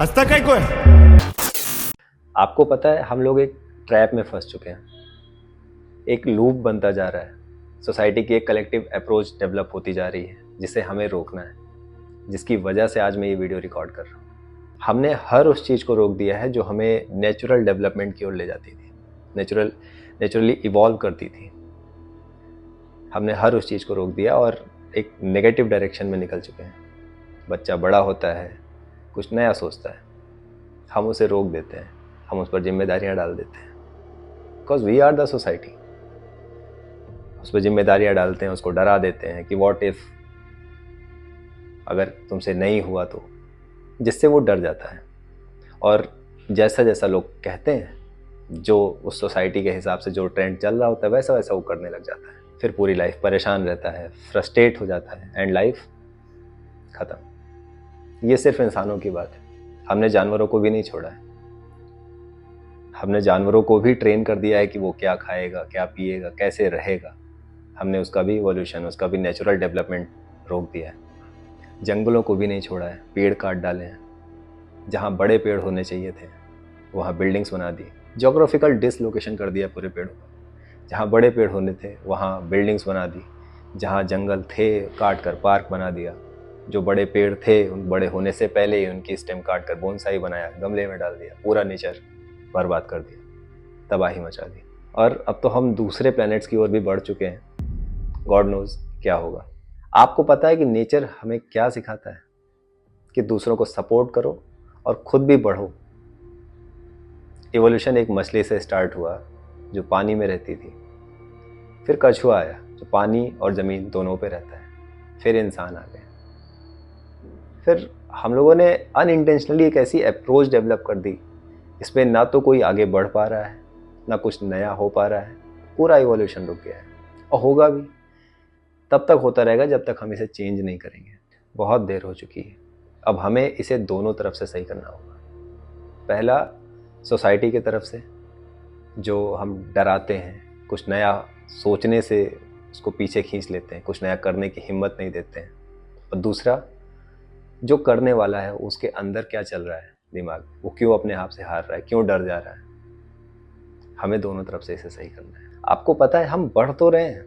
हंसता काय को है? आपको पता है हम लोग एक ट्रैप में फंस चुके हैं। एक लूप बनता जा रहा है। सोसाइटी की एक कलेक्टिव अप्रोच डेवलप होती जा रही है जिसे हमें रोकना है, जिसकी वजह से आज मैं ये वीडियो रिकॉर्ड कर रहा हूँ। हमने हर उस चीज़ को रोक दिया है जो हमें नेचुरल डेवलपमेंट की ओर ले जाती थी, नेचुरली इवॉल्व करती थी। हमने हर उस चीज़ को रोक दिया और एक नेगेटिव डायरेक्शन में निकल चुके हैं। बच्चा बड़ा होता है, कुछ नया सोचता है, हम उसे रोक देते हैं, हम उस पर जिम्मेदारियां डाल देते हैं, because we are the society. उस पर जिम्मेदारियां डालते हैं, उसको डरा देते हैं कि व्हाट इफ अगर तुमसे नहीं हुआ तो, जिससे वो डर जाता है। और जैसा जैसा लोग कहते हैं, जो उस सोसाइटी के हिसाब से जो ट्रेंड चल रहा होता है वैसा वैसा वो करने लग जाता है। फिर पूरी लाइफ परेशान रहता है, फ्रस्ट्रेट हो जाता है एंड लाइफ ख़त्म। ये सिर्फ इंसानों की बात है, हमने जानवरों को भी नहीं छोड़ा है। हमने जानवरों को भी ट्रेन कर दिया है कि वो क्या खाएगा, क्या पिएगा, कैसे रहेगा। हमने उसका भी इवोल्यूशन, उसका भी नेचुरल डेवलपमेंट रोक दिया है। जंगलों को भी नहीं छोड़ा है, पेड़ काट डाले हैं। जहाँ बड़े पेड़ होने चाहिए थे वहाँ बिल्डिंग्स बना दी, जोग्राफिकल डिसलोकेशन कर दिया पूरे पेड़ों का। जहाँ बड़े पेड़ होने थे वहाँ बिल्डिंग्स बना दी, जहाँ जंगल थे काट कर पार्क बना दिया। जो बड़े पेड़ थे उन बड़े होने से पहले ही उनकी स्टेम काट कर बोनसाई बनाया, गमले में डाल दिया, पूरा नेचर बर्बाद कर दिया, तबाही मचा दी। और अब तो हम दूसरे प्लैनेट्स की ओर भी बढ़ चुके हैं, गॉड नोज क्या होगा। आपको पता है कि नेचर हमें क्या सिखाता है? कि दूसरों को सपोर्ट करो और खुद भी बढ़ो। इवोल्यूशन एक मछली से स्टार्ट हुआ जो पानी में रहती थी, फिर कछुआ आया जो पानी और ज़मीन दोनों पे रहता है, फिर इंसान आ गए। फिर हम लोगों ने अनइंटेंशनली एक ऐसी अप्रोच डेवलप कर दी, इसमें ना तो कोई आगे बढ़ पा रहा है, ना कुछ नया हो पा रहा है। पूरा इवोल्यूशन रुक गया है और होगा भी तब तक होता रहेगा जब तक हम इसे चेंज नहीं करेंगे। बहुत देर हो चुकी है, अब हमें इसे दोनों तरफ से सही करना होगा। पहला, सोसाइटी की तरफ से, जो हम डराते हैं, कुछ नया सोचने से उसको पीछे खींच लेते हैं, कुछ नया करने की हिम्मत नहीं देते हैं। और दूसरा, जो करने वाला है उसके अंदर क्या चल रहा है दिमाग, वो क्यों अपने आप से हार रहा है, क्यों डर जा रहा है। हमें दोनों तरफ से इसे सही करना है। आपको पता है हम बढ़ तो रहे हैं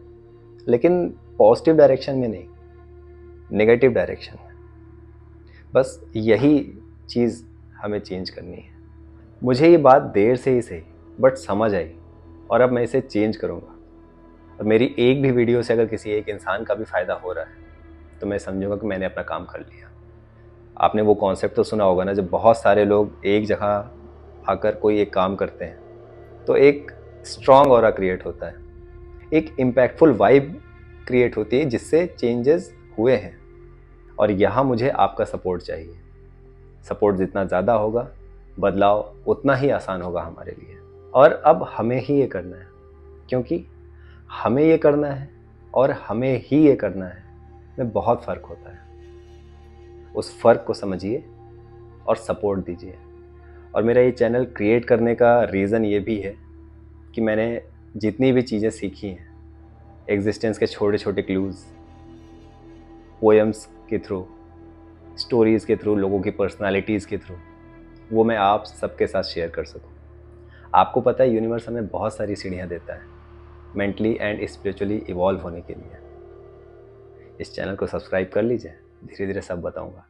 लेकिन पॉजिटिव डायरेक्शन में नहीं, नेगेटिव डायरेक्शन में। बस यही चीज़ हमें चेंज करनी है। मुझे ये बात देर से ही सही बट समझ आई और अब मैं इसे चेंज करूँगा। और मेरी एक भी वीडियो से अगर किसी एक इंसान का भी फ़ायदा हो रहा है तो मैं समझूंगा कि मैंने अपना काम कर लिया। आपने वो कॉन्सेप्ट तो सुना होगा ना, जब बहुत सारे लोग एक जगह आकर कोई एक काम करते हैं तो एक स्ट्रॉन्ग ऑरा क्रिएट होता है, एक इम्पैक्टफुल वाइब क्रिएट होती है जिससे चेंजेस हुए हैं। और यहाँ मुझे आपका सपोर्ट चाहिए। सपोर्ट जितना ज़्यादा होगा बदलाव उतना ही आसान होगा हमारे लिए। और अब हमें ही ये करना है, क्योंकि हमें ये करना है और हमें ही ये करना है में बहुत फ़र्क होता है। उस फ़र्क को समझिए और सपोर्ट दीजिए। और मेरा ये चैनल क्रिएट करने का रीज़न ये भी है कि मैंने जितनी भी चीज़ें सीखी हैं, एग्जिस्टेंस के छोटे छोटे क्लूज़, पोएम्स के थ्रू, स्टोरीज़ के थ्रू, लोगों की पर्सनालिटीज़ के थ्रू, वो मैं आप सबके साथ शेयर कर सकूं। आपको पता है यूनिवर्स हमें बहुत सारी सीढ़ियाँ देता है मेंटली एंड स्पिरिचुअली इवॉल्व होने के लिए। इस चैनल को सब्सक्राइब कर लीजिए, धीरे धीरे सब बताऊंगा।